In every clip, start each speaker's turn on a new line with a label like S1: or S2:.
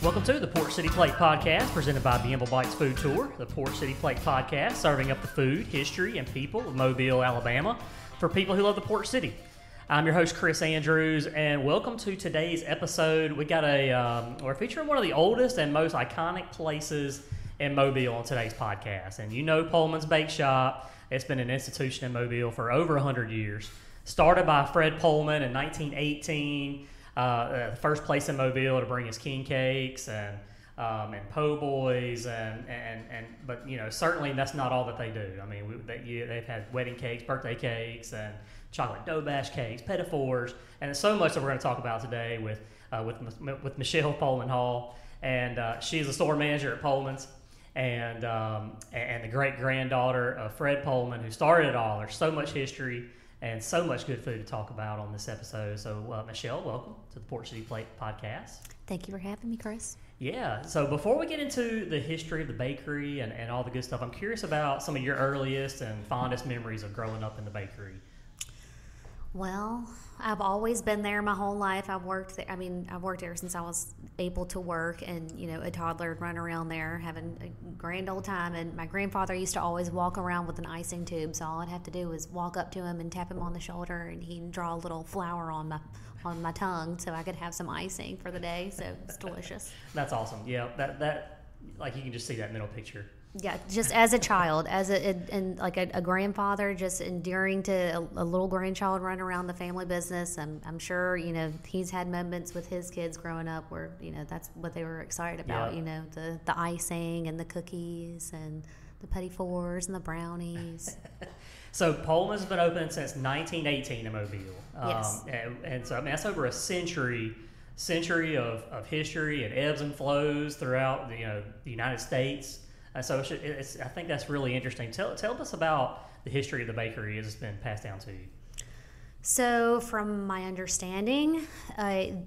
S1: Welcome to the Port City Plate Podcast, presented by Bienville Bites Food Tour. The Port City Plate Podcast, serving up the food, history, and people of Mobile, Alabama, for people who love the Port City. I'm your host, Chris Andrews, and welcome to today's episode. We got we're featuring one of the oldest and most iconic places in Mobile on today's podcast. And you know Pollman's Bake Shop. It's been an institution in Mobile for over 100 years. Started by Fred Pollman in 1918. The first place in Mobile to bring his king cakes and po' boys but you know, certainly that's not all that they do. I mean, they've had wedding cakes, birthday cakes, and chocolate dough bash cakes, petit fours, and there's so much that we're going to talk about today with Michelle Pollman Hall, and she's the store manager at Pollman's, and the great-granddaughter of Fred Pollman, who started it all. There's so much history and so much good food to talk about on this episode. So, Michelle, welcome to the Port City Plate Podcast.
S2: Thank you for having me, Chris.
S1: Yeah, so before we get into the history of the bakery and all the good stuff, I'm curious about some of your earliest and fondest memories of growing up in the bakery.
S2: Well, I've always been there my whole life. I've worked there. I've worked there since I was able to work, and a toddler would run around there having a grand old time. And my grandfather used to always walk around with an icing tube, so all I'd have to do was walk up to him and tap him on the shoulder, and he'd draw a little flower on my tongue so I could have some icing for the day. So it's delicious.
S1: That's awesome. Yeah, that like you can just see that mental picture.
S2: Yeah, just as a child, a grandfather, just enduring to a little grandchild run around the family business. I'm sure he's had moments with his kids growing up where that's what they were excited about. Yeah. The icing and the cookies and the petit fours and the brownies.
S1: So Pollman's been open since 1918 in Mobile.
S2: Yes.
S1: And so that's over a century of history and ebbs and flows throughout the United States. So I think that's really interesting. Tell us about the history of the bakery as it's been passed down to you.
S2: So from my understanding,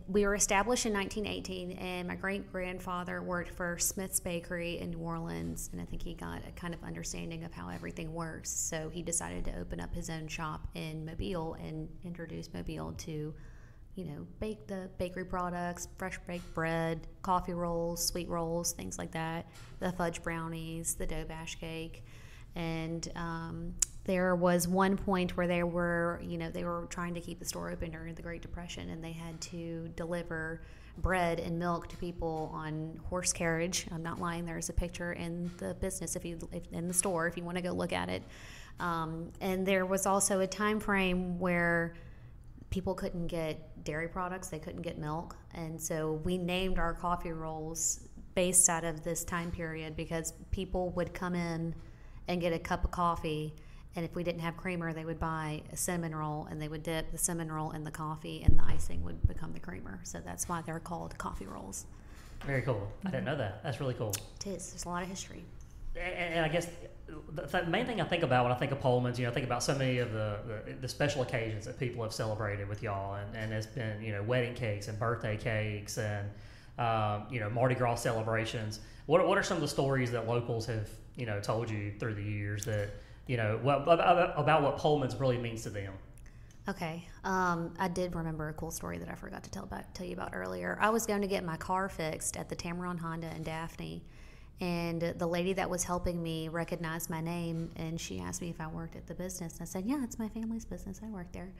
S2: we were established in 1918, and my great-grandfather worked for Smith's Bakery in New Orleans, and I think he got a kind of understanding of how everything works. So he decided to open up his own shop in Mobile and introduce Mobile to bake the bakery products, fresh baked bread, coffee rolls, sweet rolls, things like that, the fudge brownies, the dough bash cake. And there was one point where they were trying to keep the store open during the Great Depression, and they had to deliver bread and milk to people on horse carriage. I'm not lying. There's a picture in the business in the store if you want to go look at it. And there was also a time frame where people couldn't get dairy products, they couldn't get milk, and so we named our coffee rolls based out of this time period because people would come in and get a cup of coffee, and if we didn't have creamer, they would buy a cinnamon roll, and they would dip the cinnamon roll in the coffee, and the icing would become the creamer. So that's why they're called coffee rolls.
S1: Very cool. I didn't know that. That's really cool.
S2: It is. There's a lot of history.
S1: And I guess the main thing I think about when I think of Pollman's, I think about so many of the special occasions that people have celebrated with y'all, and it's been wedding cakes and birthday cakes and Mardi Gras celebrations. What are some of the stories that locals have told you through the years that about what Pollman's really means to them?
S2: Okay, I did remember a cool story that I forgot to tell you about earlier. I was going to get my car fixed at the Tameron Honda in Daphne. And the lady that was helping me recognized my name, and she asked me if I worked at the business. I said, yeah, it's my family's business. I work there.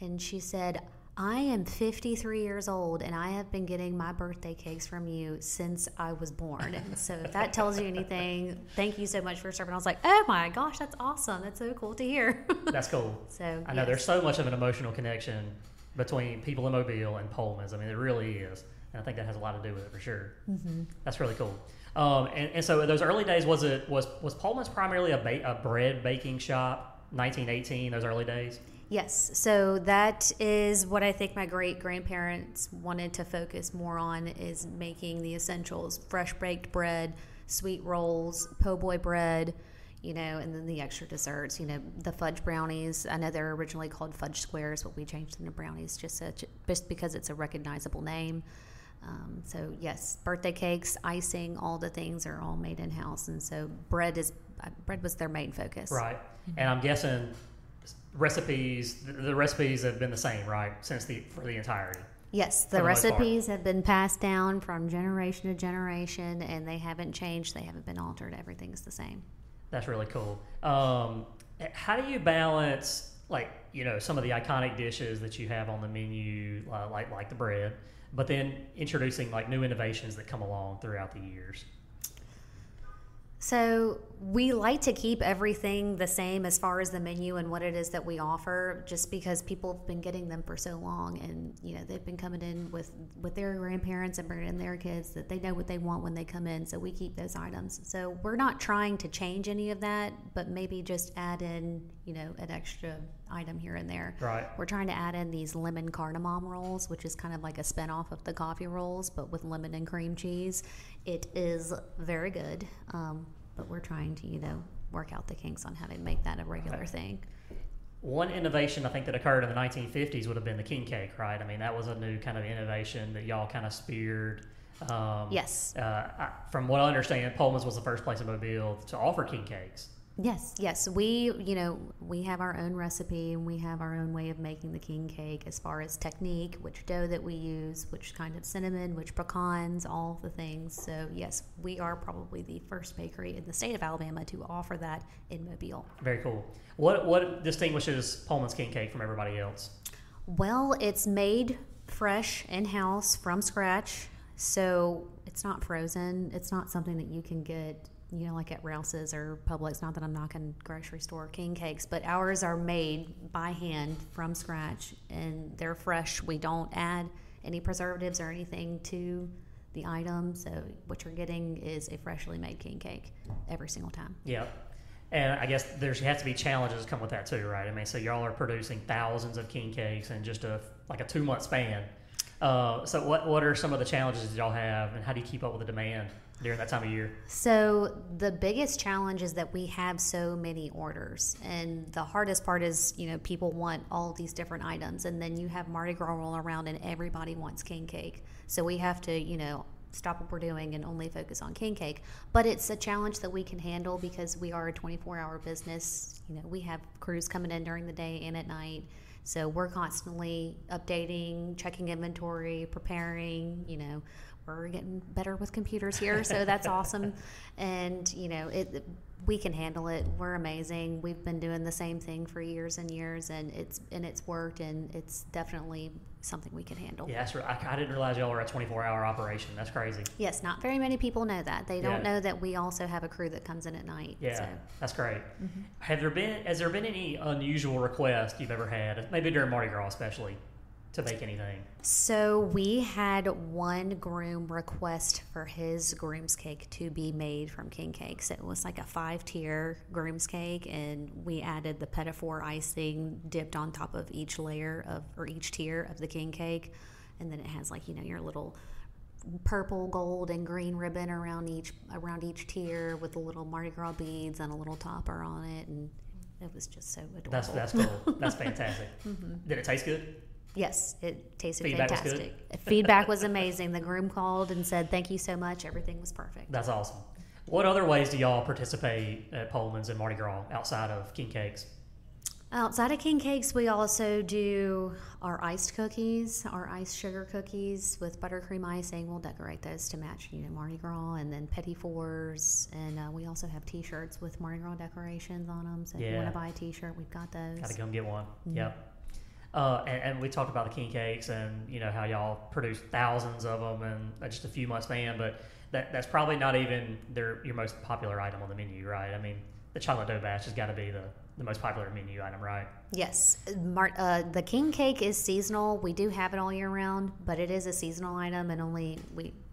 S2: And she said, I am 53 years old, and I have been getting my birthday cakes from you since I was born. And so if that tells you anything, thank you so much for serving. I was like, oh, my gosh, that's awesome. That's so cool to hear.
S1: That's cool.
S2: So
S1: I know there's so much of an emotional connection between people in Mobile and Pollman's. I mean, it really is. And I think that has a lot to do with it for sure. Mm-hmm. That's really cool. And so in those early days, was Pollman's primarily a bread baking shop, 1918, those early days?
S2: Yes. So that is what I think my great-grandparents wanted to focus more on, is making the essentials: fresh baked bread, sweet rolls, po' boy bread, and then the extra desserts, the fudge brownies. I know they're originally called fudge squares, but we changed them to brownies just because it's a recognizable name. So yes, birthday cakes, icing, all the things are all made in-house, and so bread was their main focus.
S1: Right. And I'm guessing the recipes have been the same, right, for the entirety.
S2: Yes, the recipes have been passed down from generation to generation, and they haven't changed. They haven't been altered. Everything's the same.
S1: That's really cool. How do you balance, like, you know, some of the iconic dishes that you have on the menu, like the bread, but then introducing like new innovations that come along throughout the years?
S2: So we like to keep everything the same as far as the menu and what it is that we offer, just because people have been getting them for so long, and you know they've been coming in with their grandparents and bringing in their kids, that they know what they want when they come in. So we keep those items. So we're not trying to change any of that, but maybe just add in, you know, an extra item here and there.
S1: Right.
S2: We're trying to add in these lemon cardamom rolls, which is kind of like a spinoff of the coffee rolls, but with lemon and cream cheese. It is very good, but we're trying to, you know, work out the kinks on how to make that a regular thing.
S1: One innovation I think that occurred in the 1950s would have been the king cake, right? I mean, that was a new kind of innovation that y'all kind of speared.
S2: Yes.
S1: From what I understand, Pollman's was the first place in Mobile to offer king cakes.
S2: Yes. We have our own recipe, and we have our own way of making the king cake as far as technique, which dough that we use, which kind of cinnamon, which pecans, all the things. So yes, we are probably the first bakery in the state of Alabama to offer that in Mobile.
S1: Very cool. What distinguishes Pollman's king cake from everybody else?
S2: Well, it's made fresh in-house from scratch, so it's not frozen. It's not something that you can get, you know, like at Rouse's or Publix. Not that I'm knocking grocery store king cakes, but ours are made by hand from scratch, and they're fresh. We don't add any preservatives or anything to the item, so what you're getting is a freshly made king cake every single time.
S1: Yeah. And I guess there has to be challenges that come with that too, right? I mean, so y'all are producing thousands of king cakes in just a 2-month span. So what are some of the challenges that y'all have, and how do you keep up with the demand during that time of year?
S2: So the biggest challenge is that we have so many orders, and the hardest part is, you know, people want all these different items, and then you have Mardi Gras roll around and everybody wants king cake. So we have to, you know, stop what we're doing and only focus on king cake. But it's a challenge that we can handle because we are a 24-hour business. You know, we have crews coming in during the day and at night. So we're constantly updating, checking inventory, preparing, you know. We're getting better with computers here, so that's awesome. And, you know, we can handle it. We're amazing. We've been doing the same thing for years and years, and it's worked, and it's definitely something we can handle.
S1: Yeah, that's right. I didn't realize y'all were a 24-hour operation. That's crazy.
S2: Yes, not very many people know that. They don't know that we also have a crew that comes in at night.
S1: Yeah,
S2: so.
S1: That's great.
S2: Mm-hmm.
S1: Has there been any unusual request you've ever had, maybe during Mardi Gras especially, to make anything?
S2: So we had one groom request for his groom's cake to be made from king cakes. It was like a 5-tier groom's cake, and we added the petit four icing dipped on top of each layer or each tier of the king cake, and then it has, like, you know, your little purple, gold, and green ribbon around each tier with the little Mardi Gras beads and a little topper on it, and it was just so adorable.
S1: That's cool. That's fantastic.
S2: Mm-hmm.
S1: Did it taste good?
S2: Yes, it tasted
S1: Feedback was
S2: fantastic.
S1: good?
S2: Feedback was amazing. The groom called and said, "Thank you so much. Everything was perfect."
S1: That's awesome. What other ways do y'all participate at Pollman's and Mardi Gras outside of king cakes?
S2: Outside of king cakes, we also do our iced cookies, our iced sugar cookies with buttercream icing. We'll decorate those to match, you know, Mardi Gras, and then petit fours. And we also have T-shirts with Mardi Gras decorations on them. So if you want to buy a T-shirt, we've got those.
S1: Got to come get one.
S2: Mm-hmm.
S1: Yep. And we talked about the king cakes, and you know how y'all produce thousands of them in just a few months span, but that's probably not even your most popular item on the menu, right? I mean, the chocolate dough bash has got to be the most popular menu item, right?
S2: Yes. The king cake is seasonal. We do have it all year round, but it is a seasonal item, and we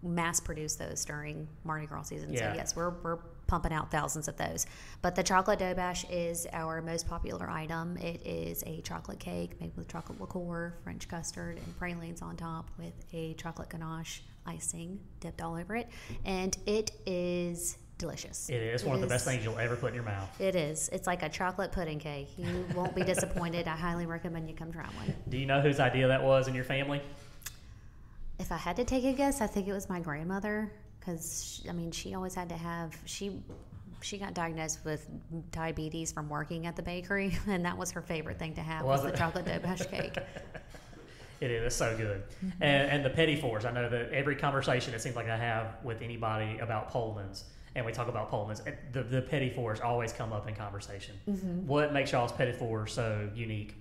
S2: mass produce those during Mardi Gras season.
S1: Yeah.
S2: So yes, we're pumping out thousands of those. But the chocolate dough bash is our most popular item. It is a chocolate cake made with chocolate liqueur, French custard, and pralines on top with a chocolate ganache icing dipped all over it. And it is delicious.
S1: It is one of the best things you'll ever put in your mouth.
S2: It is. It's like a chocolate pudding cake. You won't be disappointed. I highly recommend you come try one.
S1: Do you know whose idea that was in your family?
S2: If I had to take a guess, I think it was my grandmother, because I mean, she always had to have she got diagnosed with diabetes from working at the bakery, and that was her favorite thing to have was the chocolate dough bash cake.
S1: It is. It's so good. And the petit fours, I know that every conversation it seems like I have with anybody about Pollman's, and we talk about Pollman's, the petit fours always come up in conversation. What makes y'all's petit fours so unique?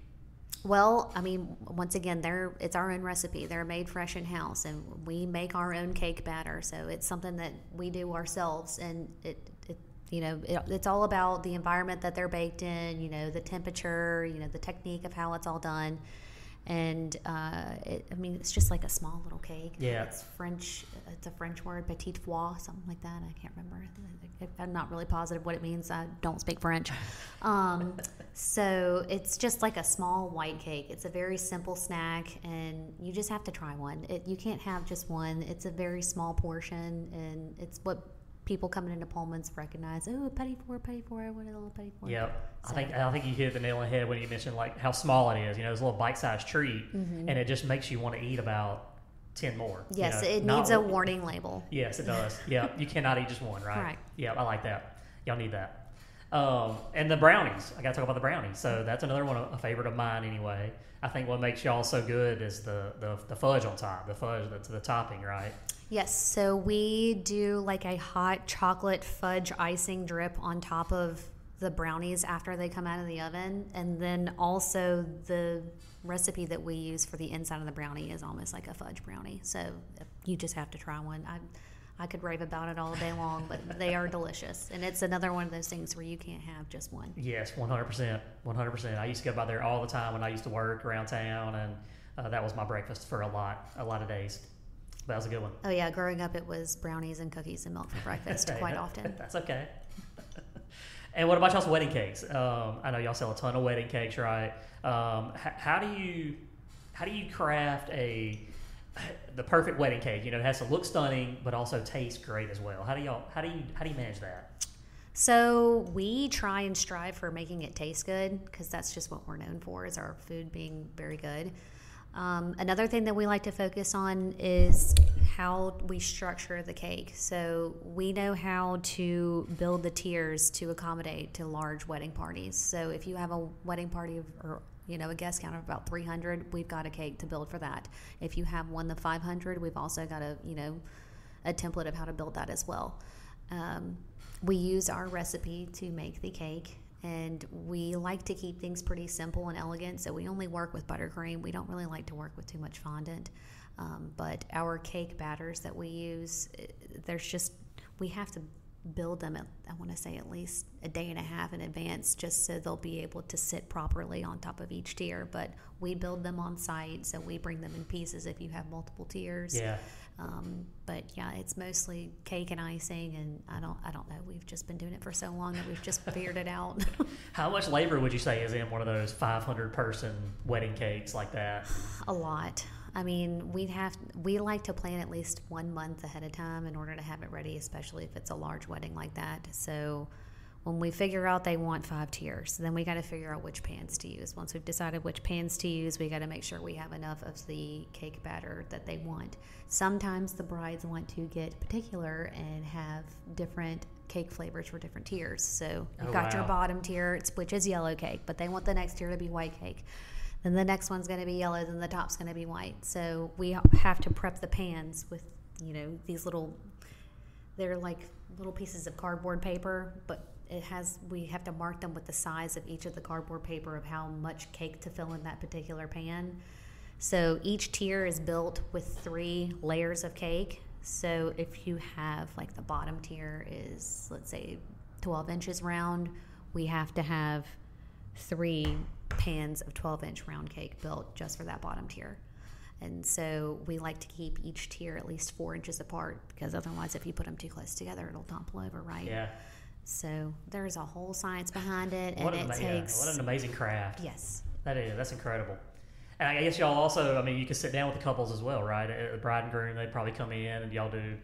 S2: Well, I mean, once again, it's our own recipe. They're made fresh in house, and we make our own cake batter. So it's something that we do ourselves, and it's all about the environment that they're baked in. The temperature, the technique of how it's all done, and it's just like a small little cake.
S1: Yeah,
S2: it's French. It's a French word, petit four, something like that. I can't remember. I'm not really positive what it means. I don't speak French. So it's just like a small white cake. It's a very simple snack, and you just have to try one. You can't have just one. It's a very small portion, and it's what people coming into Pollman's recognize. Oh, petit four, I want a little petit four.
S1: Yep. So. I think you hit the nail on the head when you mentioned like how small it is. It's a little bite-sized treat, and it just makes you want to eat about 10 more.
S2: Yes, it needs a warning label.
S1: Yes, it does. Yeah, you cannot eat just one, right?
S2: Right.
S1: Yeah, I like that. Y'all need that. And the brownies. I got to talk about the brownies. So that's another one, a favorite of mine anyway. I think what makes y'all so good is the fudge on top, the topping, right?
S2: Yes, so we do like a hot chocolate fudge icing drip on top of the brownies after they come out of the oven, and then also the recipe that we use for the inside of the brownie is almost like a fudge brownie. So you just have to try one. I could rave about it all day long, but they are delicious, and it's another one of those things where you can't have just one.
S1: Yes, 100%. I used to go by there all the time when I used to work around town, and that was my breakfast for a lot of days. That was a good one.
S2: Oh yeah, growing up it was brownies and cookies and milk for breakfast quite often.
S1: That's okay. And what about y'all's wedding cakes? I know y'all sell a ton of wedding cakes, right? How do you craft the perfect wedding cake? It has to look stunning, but also taste great as well. How do you manage that?
S2: So we try and strive for making it taste good, because that's just what we're known for, is our food being very good. Another thing that we like to focus on is how we structure the cake. So we know how to build the tiers to accommodate to large wedding parties. So if you have a wedding party or a guest count of about 300, we've got a cake to build for that. If you have one of 500, we've also got a template of how to build that as well. We use our recipe to make the cake, and we like to keep things pretty simple and elegant, so we only work with buttercream. We don't really like to work with too much fondant. But our cake batters that we use, we have to build them I want to say at least a day and a half in advance, just so they'll be able to sit properly on top of each tier. But we build them on site, so we bring them in pieces if you have multiple tiers.
S1: Yeah.
S2: But yeah, it's mostly cake and icing, and I don't know. We've just been doing it for so long that we've just figured it out.
S1: How much labor would you say is in one of those 500-person wedding cakes like that?
S2: A lot. I mean, we like to plan at least 1 month ahead of time in order to have it ready, especially if it's a large wedding like that. So when we figure out they want 5 tiers, then we got to figure out which pans to use. Once we've decided which pans to use, we got to make sure we have enough of the cake batter that they want. Sometimes the brides want to get particular and have different cake flavors for different tiers. So you've got your bottom tier, which is yellow cake, but they want the next tier to be white cake. Then the next one's going to be yellow, then the top's going to be white. So we have to prep the pans with, these they're like little pieces of cardboard paper, but we have to mark them with the size of each of the cardboard paper of how much cake to fill in that particular pan. So each tier is built with 3 layers of cake. So if you have, like, the bottom tier is, let's say, 12 inches round, we have to have 3 pans of 12-inch round cake built just for that bottom tier. And so we like to keep each tier at least 4 inches apart, because otherwise if you put them too close together, it'll topple over, right?
S1: Yeah.
S2: So there's a whole science behind it,
S1: What
S2: and
S1: an amazing craft.
S2: Yes.
S1: That's incredible. And I guess y'all also, you can sit down with the couples as well, right? The bride and groom, they probably come in and y'all do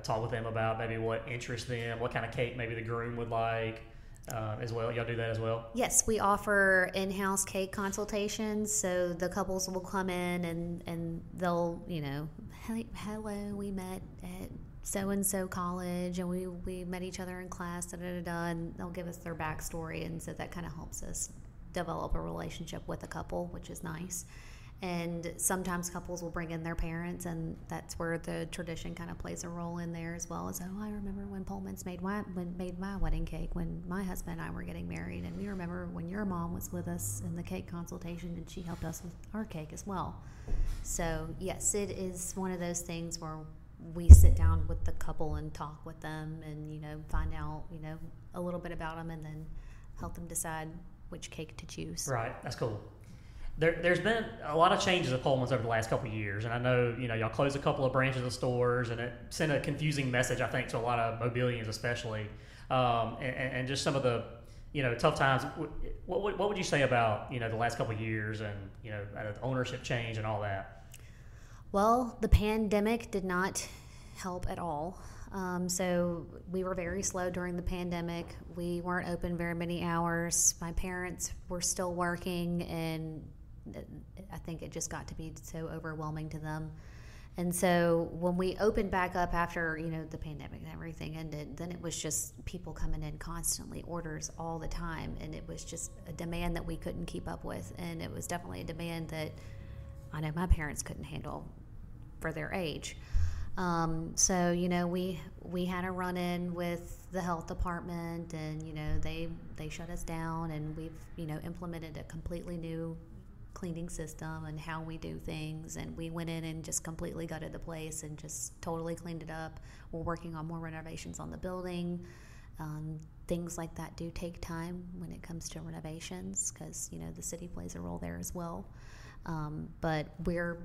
S1: talk with them about maybe what interests them, what kind of cake maybe the groom would like. As well, y'all do that as well?
S2: Yes, we offer in-house cake consultations. So the couples will come in and they'll, hello, we met at so-and-so college, and we met each other in class, and they'll give us their backstory, and so that kind of helps us develop a relationship with a couple, which is nice. And sometimes couples will bring in their parents, and that's where the tradition kind of plays a role in there, as well as, oh, I remember when Pollman's made my wedding cake when my husband and I were getting married, and we remember when your mom was with us in the cake consultation and she helped us with our cake as well. So yes, it is one of those things where we sit down with the couple and talk with them and, find out, a little bit about them and then help them decide which cake to choose.
S1: Right, that's cool. There's been a lot of changes at Pollman's over the last couple of years, and I know y'all closed a couple of branches of stores, and it sent a confusing message, I think, to a lot of mobilians especially, and just some of the tough times. What would you say about the last couple of years and the ownership change and all that?
S2: Well, the pandemic did not help at all. So we were very slow during the pandemic. We weren't open very many hours. My parents were still working, and I think it just got to be so overwhelming to them. And so when we opened back up after, the pandemic and everything ended, then it was just people coming in constantly, orders all the time. And it was just a demand that we couldn't keep up with. And it was definitely a demand that I know my parents couldn't handle for their age. So, we had a run-in with the health department, and, they shut us down, and we've, implemented a completely new cleaning system and how we do things, and we went in and just completely gutted the place and just totally cleaned it up. We're working on more renovations on the building. Things like that do take time when it comes to renovations because, the city plays a role there as well. But we're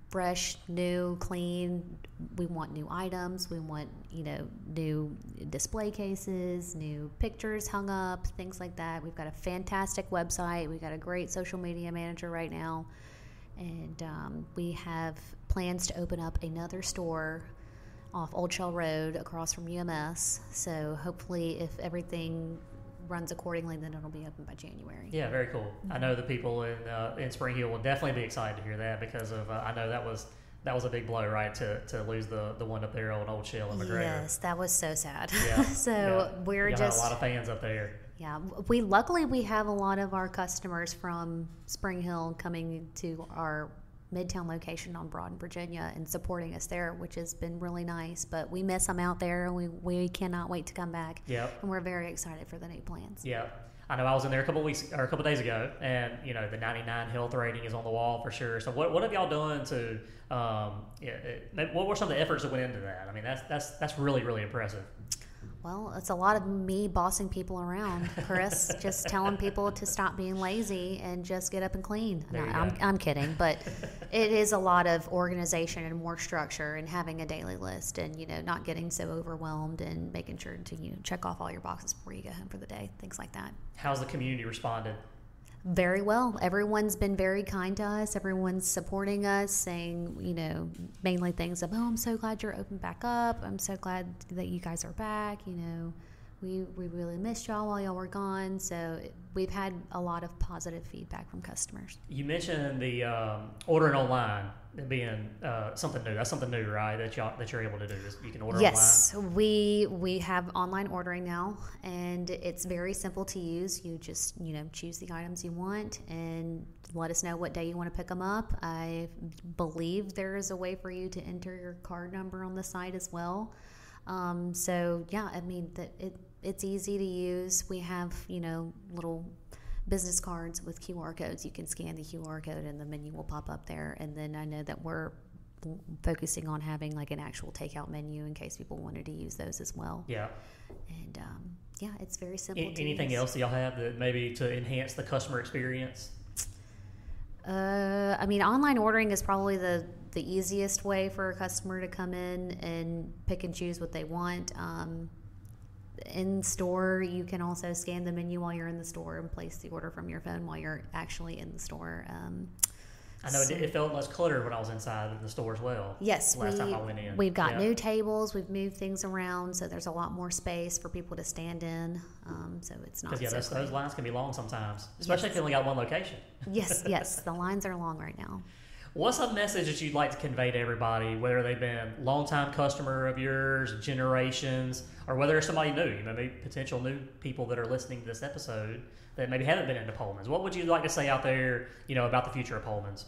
S2: fresh, new, clean. We want new items. We want, new display cases, new pictures hung up, things like that. We've got a fantastic website. We've got a great social media manager right now. And we have plans to open up another store off Old Shell Road across from UMS. So hopefully if everything runs accordingly, then it'll be open by January.
S1: Yeah, very cool. Mm-hmm. I know the people in Spring Hill will definitely be excited to hear that because of I know that was a big blow, right, to lose the one up there on Old Shell and McGregor.
S2: Yes, that was so sad.
S1: Yeah.
S2: So
S1: yeah.
S2: We're
S1: Y'all
S2: just
S1: have a lot of fans up there.
S2: Yeah, we have a lot of our customers from Spring Hill coming to our Midtown location on Broad in Virginia and supporting us there, which has been really nice. But we miss them out there, and we cannot wait to come back.
S1: Yep.
S2: And we're very excited for the new plans.
S1: Yeah, I know. I was in there a couple of days ago, and the 99 health rating is on the wall for sure. So what have y'all done to? What were some of the efforts that went into that? I mean, that's really, really impressive.
S2: Well, it's a lot of me bossing people around, Chris, just telling people to stop being lazy and just get up and clean. No, I'm kidding, but it is a lot of organization and more structure and having a daily list and, not getting so overwhelmed and making sure to, check off all your boxes before you go home for the day, things like that.
S1: How's the community responded?
S2: Very well. Everyone's been very kind to us. Everyone's supporting us, saying, mainly things of, oh, I'm so glad you're open back up. I'm so glad that you guys are back. We really missed y'all while y'all were gone. So we've had a lot of positive feedback from customers. You
S1: mentioned the ordering online being something new. That's something new, right? That you're able to do. You can order online.
S2: Yes, we have online ordering now, and it's very simple to use. You just choose the items you want and let us know what day you want to pick them up. I believe there is a way for you to enter your card number on the site as well. So yeah, I mean it's easy to use. We have little business cards with QR codes. You can scan the QR code and the menu will pop up there. And then I know that we're focusing on having like an actual takeout menu in case people wanted to use those as well.
S1: Yeah.
S2: And yeah, it's very simple.
S1: Anything else that y'all have that maybe to enhance the customer experience?
S2: I mean, online ordering is probably the easiest way for a customer to come in and pick and choose what they want. In store, you can also scan the menu while you're in the store and place the order from your phone while you're actually in the store.
S1: I know it felt less cluttered when I was inside the store as well.
S2: Yes,
S1: last time I went in.
S2: We've got new tables. We've moved things around, so there's a lot more space for people to stand in. So it's not.
S1: Because those lines can be long sometimes, especially if you only got one location.
S2: Yes, the lines are long right now.
S1: What's a message that you'd like to convey to everybody, whether they've been a longtime customer of yours, generations, or whether it's somebody new, maybe potential new people that are listening to this episode that maybe haven't been into Pollman's? What would you like to say out there, about the future of Pollman's?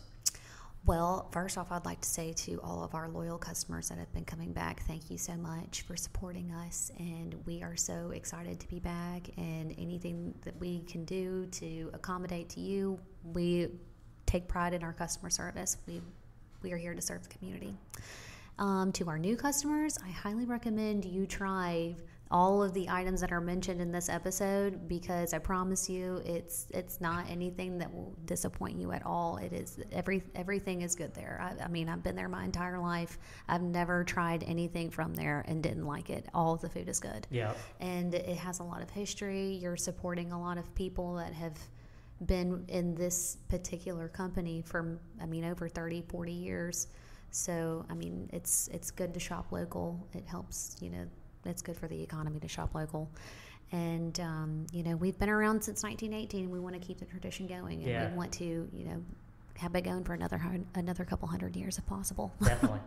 S2: Well, first off, I'd like to say to all of our loyal customers that have been coming back, thank you so much for supporting us. And we are so excited to be back. And anything that we can do to accommodate to you, we take pride in our customer service. We are here to serve the community. To our new customers, I highly recommend you try all of the items that are mentioned in this episode, because I promise you it's not anything that will disappoint you at all. It is everything is good there. I mean, I've been there my entire life. I've never tried anything from there and didn't like it. All of the food is good.
S1: Yeah.
S2: And it has a lot of history. You're supporting a lot of people that have been in this particular company for, over 30, 40 years. So, it's good to shop local. It helps, it's good for the economy to shop local. And, we've been around since 1918. We want to keep the tradition going. And we want to, have it going for another couple hundred years if possible.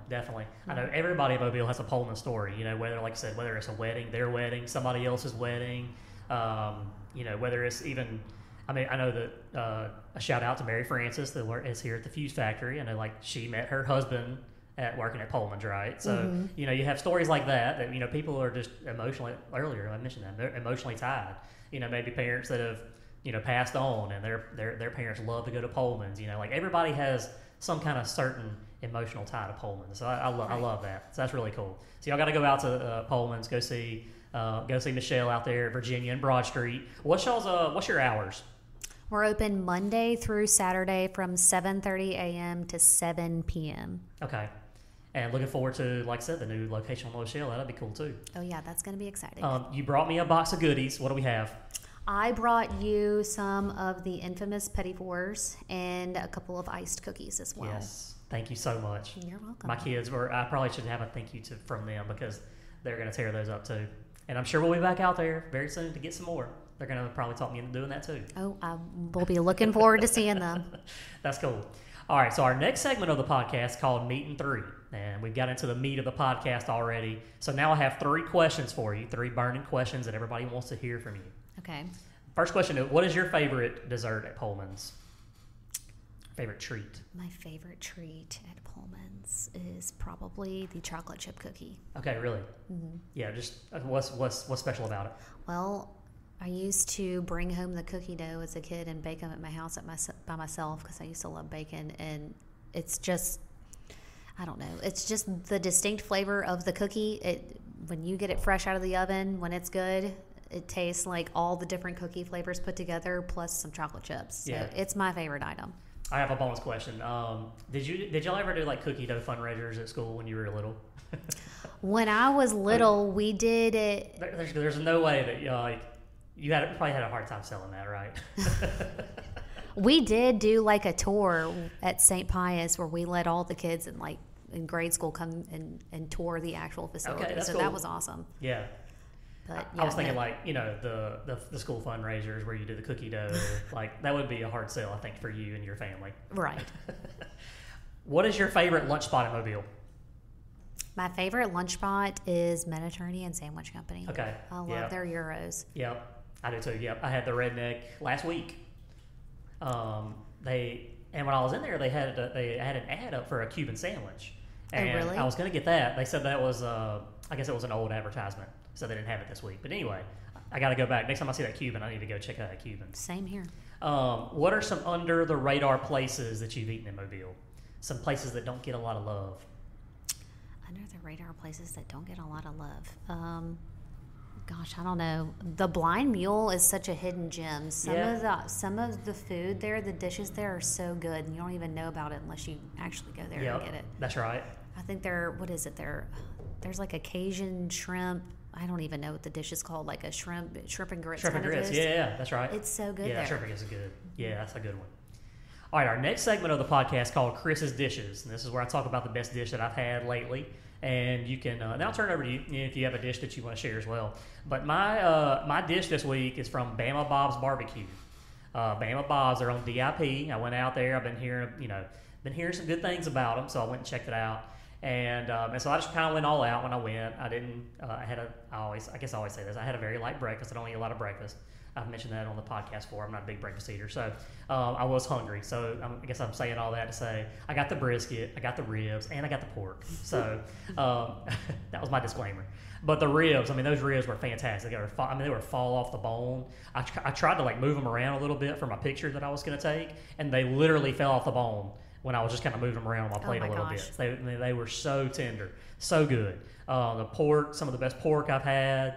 S1: Definitely. I know everybody in Mobile has a Pollman story, whether, like I said, whether it's a wedding, their wedding, somebody else's wedding, whether it's even... I know that a shout out to Mary Francis that is here at the Fuse Factory. I know, she met her husband at working at Pollman's, right? So, you have stories like that, people are just emotionally, earlier I mentioned that, they're emotionally tied. Maybe parents that have, passed on and their parents love to go to Pollman's. Everybody has some kind of certain emotional tie to Pollman's. So I love that. So that's really cool. So y'all got to go out to Pollman's, go see Michelle out there at Virginia and Broad Street. What's your hours?
S2: We're open Monday through Saturday from 7:30 a.m. to 7 p.m.
S1: Okay. And looking forward to, like I said, the new location on Michelle. That'll be cool, too.
S2: Oh, yeah, that's going to be exciting.
S1: You brought me a box of goodies. What do we have?
S2: I brought you some of the infamous petit fours and a couple of iced cookies as well.
S1: Yes. Thank you so much.
S2: You're welcome.
S1: My kids I probably should have a thank you from them, because they're going to tear those up, too. And I'm sure we'll be back out there very soon to get some more. They're going to probably talk me into doing that, too.
S2: Oh, we'll be looking forward to seeing them.
S1: That's cool. All right, so our next segment of the podcast is called Meat and Three. And we've got into the meat of the podcast already. So now I have 3 questions for you, 3 burning questions that everybody wants to hear from you.
S2: Okay.
S1: First question, what is your favorite dessert at Pollman's? Favorite treat?
S2: My favorite treat at Pollman's is probably the chocolate chip cookie.
S1: Okay, really? Mm-hmm. Yeah, just what's special about it?
S2: Well, I used to bring home the cookie dough as a kid and bake them at my house by myself, because I used to love bacon. And it's just, I don't know, it's just the distinct flavor of the cookie. When you get it fresh out of the oven, when it's good, it tastes like all the different cookie flavors put together plus some chocolate chips. So it's my favorite item. I
S1: have a bonus question. Did y'all ever do cookie dough fundraisers at school when you were little?
S2: When I was little, we did it.
S1: There's no way that you probably had a hard time selling that, right?
S2: We did do a tour at St. Pius where we let all the kids in grade school come and tour the actual facility.
S1: Okay, that's
S2: so
S1: cool.
S2: That was awesome.
S1: Yeah.
S2: But,
S1: I was thinking the school fundraisers where you do the cookie dough, that would be a hard sell, I think, for you and your family.
S2: Right.
S1: What is your favorite lunch spot at Mobile?
S2: My favorite lunch spot is Mediterranean Sandwich Company.
S1: Okay.
S2: I love their gyros.
S1: Yep. I do too. Yep. I had the redneck last week. And when I was in there, they had an ad up for a Cuban sandwich. And
S2: oh, really?
S1: I was going to get that. They said that was I guess it was an old advertisement, so they didn't have it this week. But anyway, I got to go back. Next time I see that Cuban, I need to go check out that Cuban.
S2: Same here.
S1: What are some under the radar places that you've eaten in Mobile? Some places that don't get a lot of love.
S2: Under the radar places that don't get a lot of love. Gosh, I don't know. The Blind Mule is such a hidden gem. Some of the food there, the dishes there are so good, and you don't even know about it unless you actually go there and get it.
S1: That's right.
S2: I think there's a Cajun shrimp. I don't even know what the dish is called, a shrimp and grits.
S1: Shrimp and grits, yeah, that's right.
S2: It's so good
S1: there.
S2: Yeah,
S1: shrimp and grits is good. Yeah, that's a good one. All right, our next segment of the podcast is called Chris's Dishes, and this is where I talk about the best dish that I've had lately. And you can, and I'll turn it over to you if you have a dish that you want to share as well. But my dish this week is from Bama Bob's Barbecue. Bama Bob's, they're on DIP. I went out there. I've been hearing some good things about them, so I went and checked it out. And so I just kind of went all out when I went. I didn't. I guess I always say this. I had a very light breakfast. I don't eat a lot of breakfast. I've mentioned that on the podcast before. I'm not a big breakfast eater, so I was hungry. So I guess I'm saying all that to say I got the brisket, I got the ribs, and I got the pork. So that was my disclaimer. But the ribs, I mean, those ribs were fantastic. They would fall off the bone. I tried to like move them around a little bit for my picture that I was going to take, and they literally fell off the bone when I was just kind of moving them around on my plate a little bit. They were so tender, so good. The pork, some of the best pork I've had.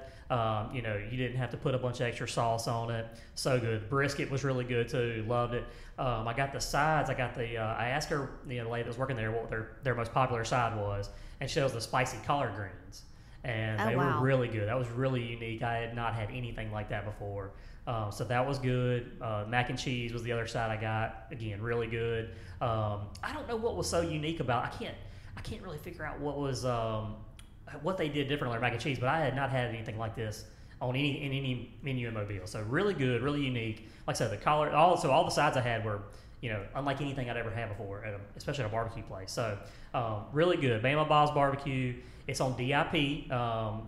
S1: You didn't have to put a bunch of extra sauce on it. So good. Brisket was really good too. Loved it. I got the sides. I asked her, the lady that was working there, what their most popular side was, and she chose the spicy collard greens. And they were really good. That was really unique. I had not had anything like that before. So that was good. Mac and cheese was the other side I got. Again, really good. I don't know what was so unique about. I can't really figure out what they did differently with mac and cheese, but I had not had anything like this in any menu in Mobile. So really good, really unique. Like I said, the collard. So all the sides I had were, unlike anything I'd ever had before, especially at a barbecue place. So really good. Bama Bob's Barbecue. It's on DIP,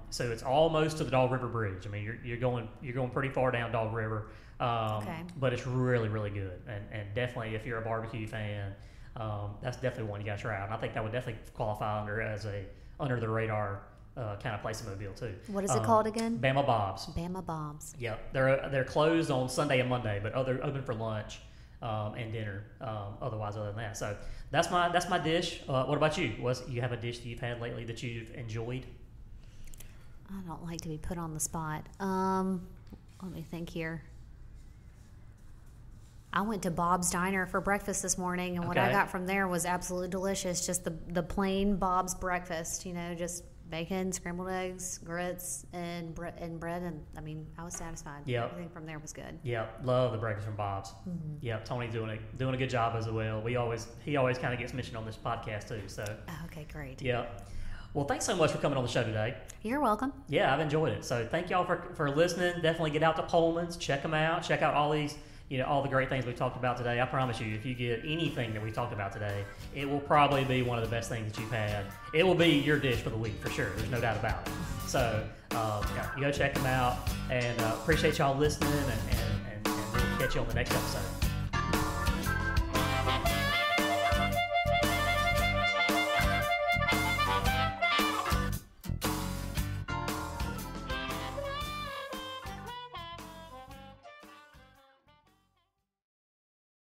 S1: so it's almost to the Dog River Bridge. I mean, you're going pretty far down Dog River, but it's really, really good. And definitely, if you're a barbecue fan, that's definitely one you got to try out. And I think that would definitely qualify under the radar kind of place in Mobile too.
S2: What is it called again?
S1: Bama Bob's.
S2: Bama Bob's.
S1: Yep, they're closed on Sunday and Monday, but they're open for lunch and dinner. Other than that, so that's my dish. What about you? You have a dish that you've had lately that you've enjoyed?
S2: I don't like to be put on the spot. Let me think here. I went to Bob's Diner for breakfast this morning, and what I got from there was absolutely delicious. Just the plain Bob's breakfast, just bacon, scrambled eggs, grits, and bread. And I mean, I was satisfied.
S1: Yep.
S2: Everything from there was good.
S1: Yep, love the breakfast from Bob's. Mm-hmm. Yep, Tony's doing a good job as well. He always kind of gets mentioned on this podcast too. So.
S2: Okay, great.
S1: Yep. Well, thanks so much for coming on the show today.
S2: You're welcome.
S1: Yeah, I've enjoyed it. So thank y'all for listening. Definitely get out to Pollman's, check them out, check out all these. All the great things we talked about today. I promise you, if you get anything that we talked about today, it will probably be one of the best things that you've had. It will be your dish for the week, for sure. There's no doubt about it. So, you go check them out. And appreciate y'all listening, and we'll catch you on the next episode.